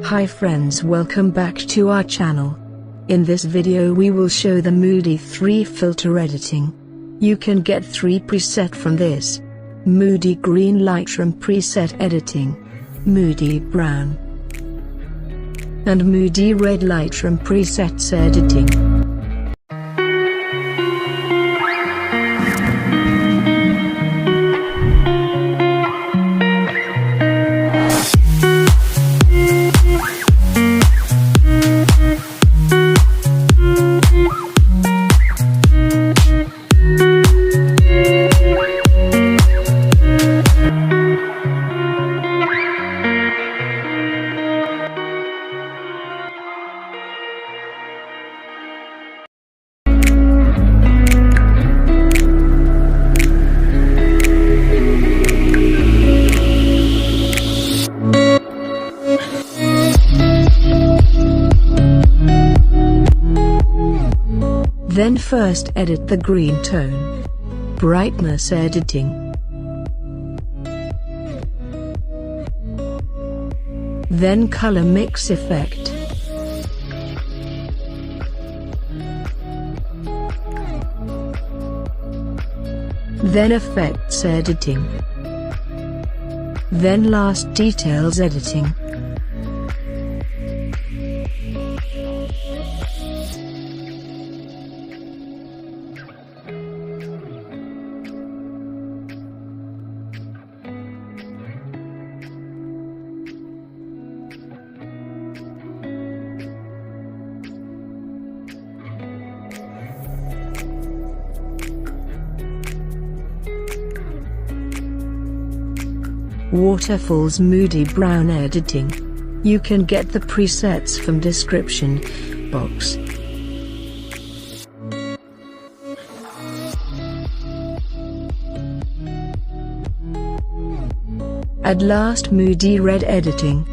Hi friends, welcome back to our channel. In this video we will show the Moody 3 filter editing. You can get 3 preset from this: Moody Green Lightroom Preset Editing, Moody Brown, and Moody Red Lightroom Presets Editing. Then first edit the green tone. Brightness editing. Then color mix effect. Then effects editing. Then last details editing. Waterfalls Moody Brown Editing. You can get the presets from description box. At last, Moody Red Editing.